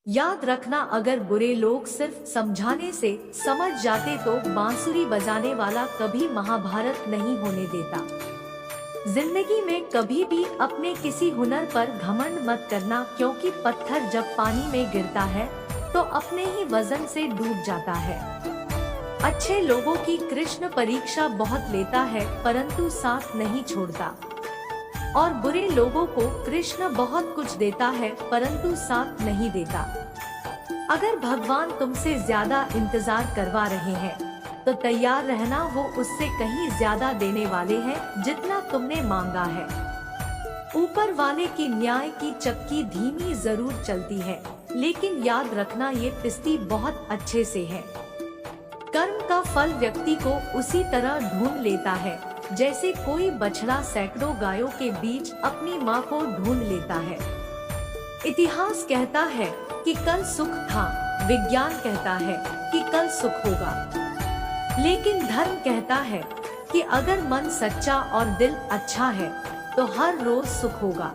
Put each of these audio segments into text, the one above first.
याद रखना, अगर बुरे लोग सिर्फ समझाने से समझ जाते तो बांसुरी बजाने वाला कभी महाभारत नहीं होने देता। जिंदगी में कभी भी अपने किसी हुनर पर घमंड मत करना, क्योंकि पत्थर जब पानी में गिरता है तो अपने ही वजन से डूब जाता है। अच्छे लोगों की कृष्ण परीक्षा बहुत लेता है परंतु साथ नहीं छोड़ता, और बुरे लोगों को कृष्ण बहुत कुछ देता है परंतु साथ नहीं देता। अगर भगवान तुमसे ज्यादा इंतजार करवा रहे हैं तो तैयार रहना, वो उससे कहीं ज्यादा देने वाले हैं जितना तुमने मांगा है। ऊपर वाले की न्याय की चक्की धीमी जरूर चलती है, लेकिन याद रखना ये पिसती बहुत अच्छे से है। कर्म का फल व्यक्ति को उसी तरह ढूंढ लेता है जैसे कोई बछड़ा सैकड़ों गायों के बीच अपनी मां को ढूंढ लेता है। इतिहास कहता है कि कल सुख था, विज्ञान कहता है कि कल सुख होगा, लेकिन धर्म कहता है कि अगर मन सच्चा और दिल अच्छा है तो हर रोज सुख होगा।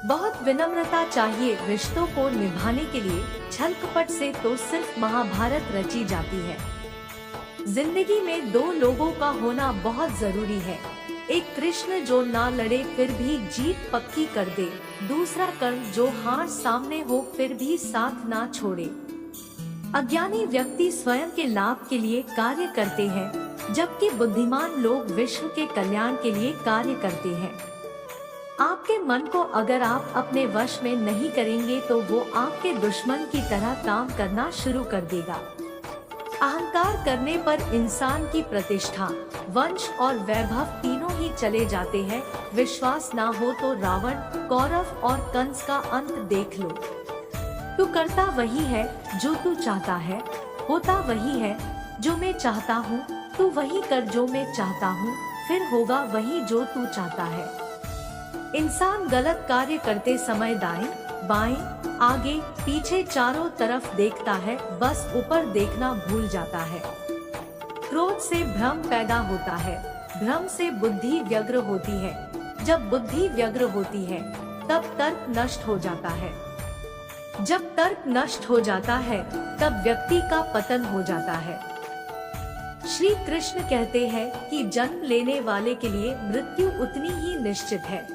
बहुत विनम्रता चाहिए रिश्तों को निभाने के लिए, छल कपट से तो सिर्फ महाभारत रची जाती है। जिंदगी में दो लोगों का होना बहुत जरूरी है, एक कृष्ण जो ना लड़े फिर भी जीत पक्की कर दे, दूसरा कर्ण जो हार सामने हो फिर भी साथ ना छोड़े। अज्ञानी व्यक्ति स्वयं के लाभ के लिए कार्य करते हैं, जबकि बुद्धिमान लोग विश्व के कल्याण के लिए कार्य करते हैं। आपके मन को अगर आप अपने वश में नहीं करेंगे तो वो आपके दुश्मन की तरह काम करना शुरू कर देगा। अहंकार करने पर इंसान की प्रतिष्ठा, वंश और वैभव तीनों ही चले जाते हैं। विश्वास ना हो तो रावण, कौरव और कंस का अंत देख लो। तू करता वही है जो तू चाहता है, होता वही है जो मैं चाहता हूँ। तू वही कर जो मैं चाहता हूँ, फिर होगा वही जो तू चाहता है। इंसान गलत कार्य करते समय दाएं, बाएं, आगे पीछे चारों तरफ देखता है, बस ऊपर देखना भूल जाता है। क्रोध से भ्रम पैदा होता है, भ्रम से बुद्धि व्यग्र होती है, जब बुद्धि व्यग्र होती है तब तर्क नष्ट हो जाता है, जब तर्क नष्ट हो जाता है तब व्यक्ति का पतन हो जाता है। श्री कृष्ण कहते हैं कि जन्म लेने वाले के लिए मृत्यु उतनी ही निश्चित है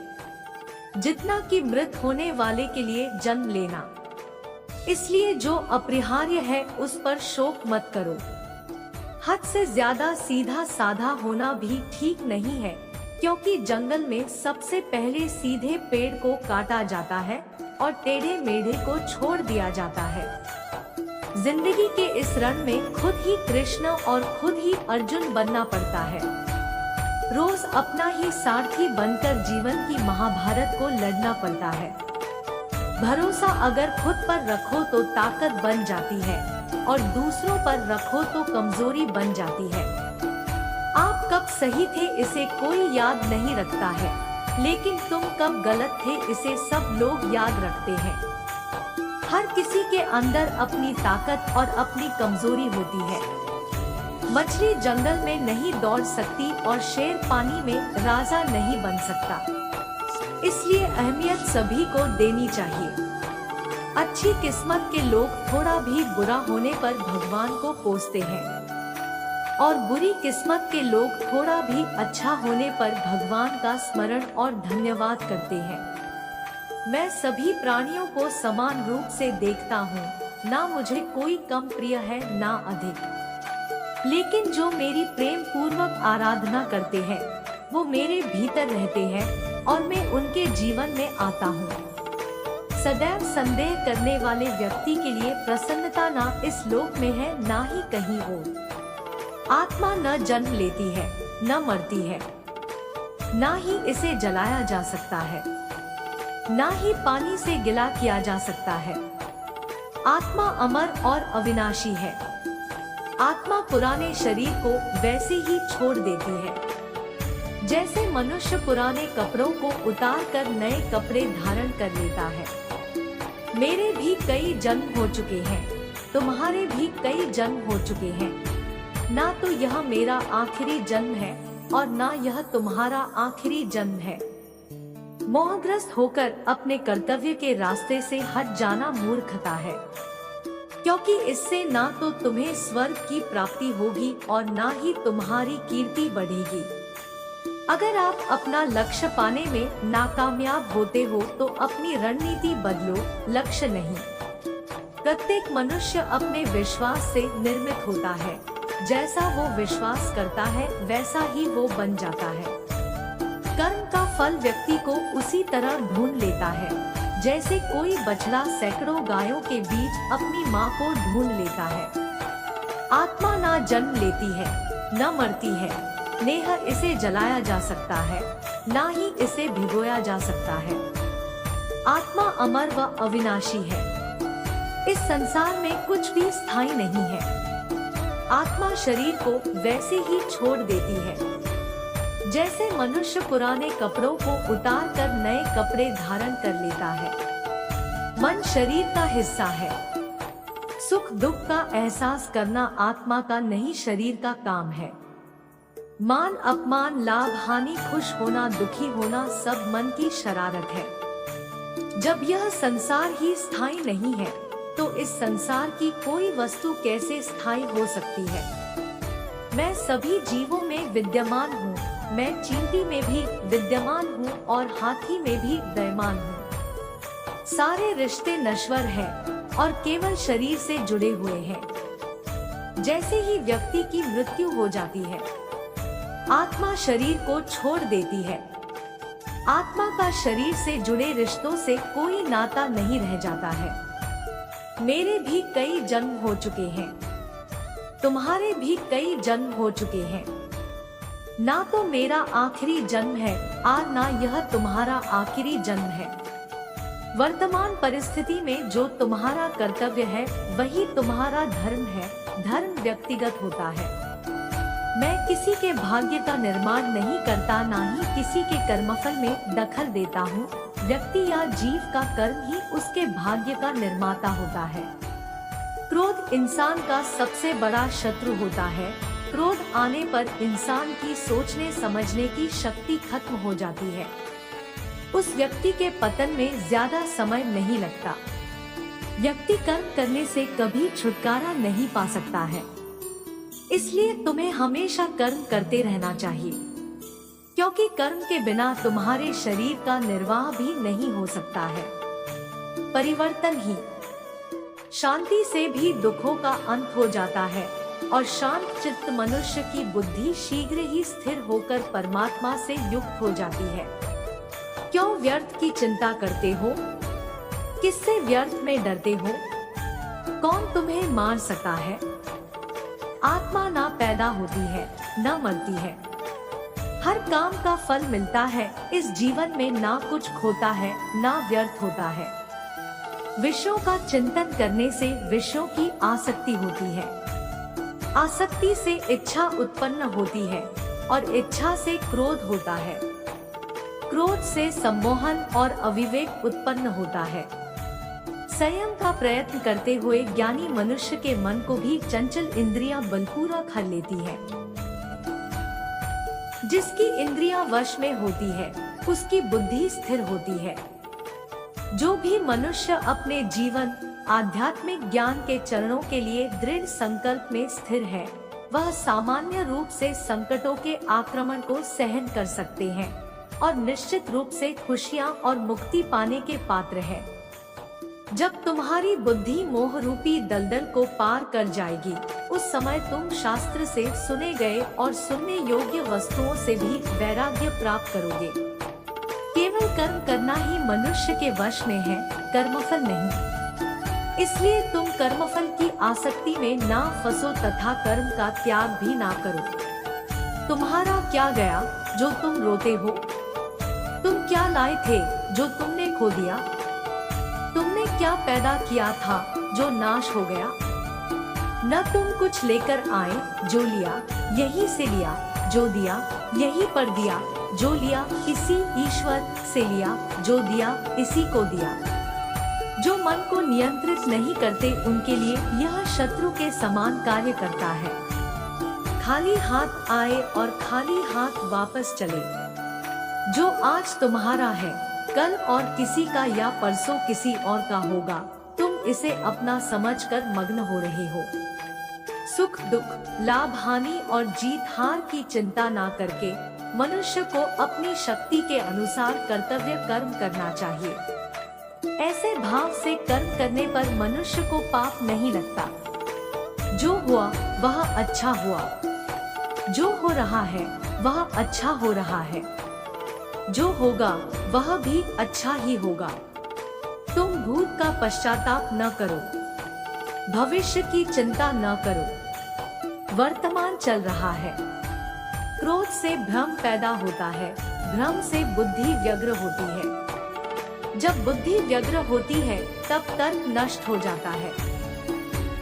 जितना कि मृत होने वाले के लिए जन्म लेना। इसलिए जो अपरिहार्य है उस पर शोक मत करो। हद से ज्यादा सीधा साधा होना भी ठीक नहीं है, क्योंकि जंगल में सबसे पहले सीधे पेड़ को काटा जाता है और टेढ़े मेढ़े को छोड़ दिया जाता है। जिंदगी के इस रण में खुद ही कृष्ण और खुद ही अर्जुन बनना पड़ता है। रोज अपना ही सारथी बनकर जीवन की महाभारत को लड़ना पड़ता है। भरोसा अगर खुद पर रखो तो ताकत बन जाती है और दूसरों पर रखो तो कमजोरी बन जाती है। आप कब सही थे इसे कोई याद नहीं रखता है, लेकिन तुम कब गलत थे इसे सब लोग याद रखते हैं। हर किसी के अंदर अपनी ताकत और अपनी कमजोरी होती है। मछली जंगल में नहीं दौड़ सकती और शेर पानी में राजा नहीं बन सकता, इसलिए अहमियत सभी को देनी चाहिए। अच्छी किस्मत के लोग थोड़ा भी बुरा होने पर भगवान को कोसते हैं, और बुरी किस्मत के लोग थोड़ा भी अच्छा होने पर भगवान का स्मरण और धन्यवाद करते हैं। मैं सभी प्राणियों को समान रूप से देखता हूँ, ना मुझे कोई कम प्रिय है ना अधिक, लेकिन जो मेरी प्रेम पूर्वक आराधना करते हैं वो मेरे भीतर रहते हैं और मैं उनके जीवन में आता हूँ। सदैव संदेह करने वाले व्यक्ति के लिए प्रसन्नता ना इस लोक में है ना ही कहीं और। आत्मा न जन्म लेती है न मरती है, ना ही इसे जलाया जा सकता है, ना ही पानी से गिला किया जा सकता है। आत्मा अमर और अविनाशी है। आत्मा पुराने शरीर को वैसे ही छोड़ देती है जैसे मनुष्य पुराने कपड़ों को उतार कर नए कपड़े धारण कर लेता है। मेरे भी कई जन्म हो चुके हैं, तुम्हारे भी कई जन्म हो चुके हैं। ना तो यह मेरा आखिरी जन्म है और ना यह तुम्हारा आखिरी जन्म है। मोहग्रस्त होकर अपने कर्तव्य के रास्ते से हट जाना मूर्खता है, क्योंकि इससे ना तो तुम्हें स्वर्ग की प्राप्ति होगी और ना ही तुम्हारी कीर्ति बढ़ेगी। अगर आप अपना लक्ष्य पाने में नाकामयाब होते हो तो अपनी रणनीति बदलो, लक्ष्य नहीं। प्रत्येक मनुष्य अपने विश्वास से निर्मित होता है। जैसा वो विश्वास करता है वैसा ही वो बन जाता है। कर्म का फल व्यक्ति को उसी तरह ढूंढ लेता है जैसे कोई बछड़ा सैकड़ों गायों के बीच अपनी माँ को ढूंढ लेता है। आत्मा ना जन्म लेती है, न मरती है, नेह इसे जलाया जा सकता है, ना ही इसे भिगोया जा सकता है। आत्मा अमर व अविनाशी है। इस संसार में कुछ भी स्थायी नहीं है। आत्मा शरीर को वैसे ही छोड़ देती है जैसे मनुष्य पुराने कपड़ों को उतार कर नए कपड़े धारण कर लेता है। मन शरीर का हिस्सा है। सुख दुख का एहसास करना आत्मा का नहीं शरीर का काम है। मान अपमान लाभ हानि खुश होना दुखी होना सब मन की शरारत है। जब यह संसार ही स्थायी नहीं है तो इस संसार की कोई वस्तु कैसे स्थायी हो सकती है। मैं सभी जीवों में विद्यमान हूँ, मैं चींटी में भी विद्यमान हूँ और हाथी में भी विद्यमान हूँ। सारे रिश्ते नश्वर हैं और केवल शरीर से जुड़े हुए हैं। जैसे ही व्यक्ति की मृत्यु हो जाती है आत्मा शरीर को छोड़ देती है। आत्मा का शरीर से जुड़े रिश्तों से कोई नाता नहीं रह जाता है। मेरे भी कई जन्म हो चुके हैं, तुम्हारे भी कई जन्म हो चुके हैं। ना तो मेरा आखिरी जन्म है और ना यह तुम्हारा आखिरी जन्म है। वर्तमान परिस्थिति में जो तुम्हारा कर्तव्य है वही तुम्हारा धर्म है। धर्म व्यक्तिगत होता है। मैं किसी के भाग्य का निर्माण नहीं करता, ना ही किसी के कर्मफल में दखल देता हूँ। व्यक्ति या जीव का कर्म ही उसके भाग्य का निर्माता होता है। क्रोध इंसान का सबसे बड़ा शत्रु होता है। क्रोध आने पर इंसान की सोचने समझने की शक्ति खत्म हो जाती है। उस व्यक्ति के पतन में ज्यादा समय नहीं लगता। व्यक्ति कर्म करने से कभी छुटकारा नहीं पा सकता है। इसलिए तुम्हें हमेशा कर्म करते रहना चाहिए, क्योंकि कर्म के बिना तुम्हारे शरीर का निर्वाह भी नहीं हो सकता है। परिवर्तन ही शांति से भी दुखों का अंत हो जाता है और शांत चित्त मनुष्य की बुद्धि शीघ्र ही स्थिर होकर परमात्मा से युक्त हो जाती है। क्यों व्यर्थ की चिंता करते हो? किससे व्यर्थ में डरते हो? कौन तुम्हें मार सकता है? आत्मा ना पैदा होती है न मरती है। हर काम का फल मिलता है। इस जीवन में ना कुछ खोता है ना व्यर्थ होता है। विषयों का चिंतन करने से विषयों की आसक्ति होती है। आसक्ति से इच्छा उत्पन्न होती है और इच्छा से क्रोध होता है। क्रोध से सम्मोहन और अविवेक उत्पन्न होता है। संयम का प्रयत्न करते हुए ज्ञानी मनुष्य के मन को भी चंचल इंद्रियां बलपूर्वक हर लेती है। जिसकी इंद्रियां वश में होती है उसकी बुद्धि स्थिर होती है। जो भी मनुष्य अपने जीवन आध्यात्मिक ज्ञान के चरणों के लिए दृढ़ संकल्प में स्थिर है वह सामान्य रूप से संकटों के आक्रमण को सहन कर सकते हैं और निश्चित रूप से खुशियां और मुक्ति पाने के पात्र है। जब तुम्हारी बुद्धि मोह रूपी दलदल को पार कर जाएगी उस समय तुम शास्त्र से सुने गए और सुनने योग्य वस्तुओं से भी वैराग्य प्राप्त करोगे। केवल कर्म करना ही मनुष्य के वश में है, कर्मफल नहीं। इसलिए तुम कर्मफल की आसक्ति में ना फंसो तथा कर्म का त्याग भी ना करो। तुम्हारा क्या गया जो तुम रोते हो? तुम क्या लाए थे जो तुमने खो दिया? तुमने क्या पैदा किया था जो नाश हो गया? न तुम कुछ लेकर आए, जो लिया यही से लिया, जो दिया यही पर दिया, जो लिया इसी ईश्वर से लिया, जो दिया इसी को दिया। जो मन को नियंत्रित नहीं करते उनके लिए यह शत्रु के समान कार्य करता है। खाली हाथ आए और खाली हाथ वापस चले। जो आज तुम्हारा है कल और किसी का या परसों किसी और का होगा। तुम इसे अपना समझकर मग्न हो रहे हो। सुख दुख, लाभ हानि और जीत हार की चिंता ना करके मनुष्य को अपनी शक्ति के अनुसार कर्तव्य कर्म करना चाहिए। ऐसे भाव से कर्म करने पर मनुष्य को पाप नहीं लगता। जो हुआ वह अच्छा हुआ, जो हो रहा है वह अच्छा हो रहा है, जो होगा वह भी अच्छा ही होगा। तुम भूत का पश्चाताप न करो, भविष्य की चिंता न करो। वर्तमान चल रहा है। क्रोध से भ्रम पैदा होता है, भ्रम से बुद्धि व्यग्र होती है। जब बुद्धि व्यग्र होती है तब तर्क नष्ट हो जाता है।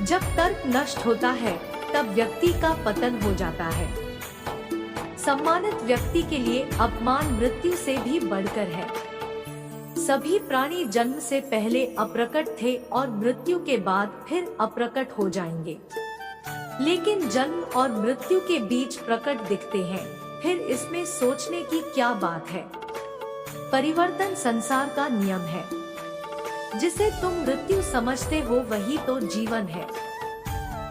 जब तर्क नष्ट होता है तब व्यक्ति का पतन हो जाता है। सम्मानित व्यक्ति के लिए अपमान मृत्यु से भी बढ़कर है। सभी प्राणी जन्म से पहले अप्रकट थे और मृत्यु के बाद फिर अप्रकट हो जाएंगे, लेकिन जन्म और मृत्यु के बीच प्रकट दिखते हैं। फिर इसमें सोचने की क्या बात है। परिवर्तन संसार का नियम है। जिसे तुम मृत्यु समझते हो वही तो जीवन है।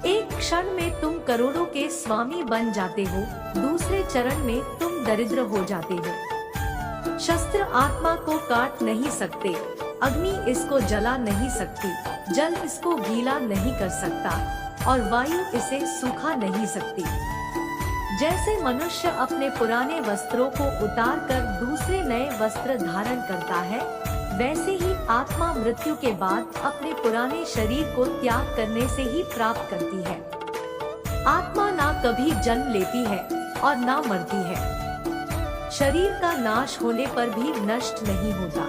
एक क्षण में तुम करोड़ों के स्वामी बन जाते हो, दूसरे चरण में तुम दरिद्र हो जाते हो। शस्त्र आत्मा को काट नहीं सकते, अग्नि इसको जला नहीं सकती, जल इसको गीला नहीं कर सकता और वायु इसे सूखा नहीं सकती। जैसे मनुष्य अपने पुराने वस्त्रों को उतार कर दूसरे नए वस्त्र धारण करता है, वैसे ही आत्मा मृत्यु के बाद अपने पुराने शरीर को त्याग करने से ही प्राप्त करती है। आत्मा ना कभी जन्म लेती है और ना मरती है। शरीर का नाश होने पर भी नष्ट नहीं होता।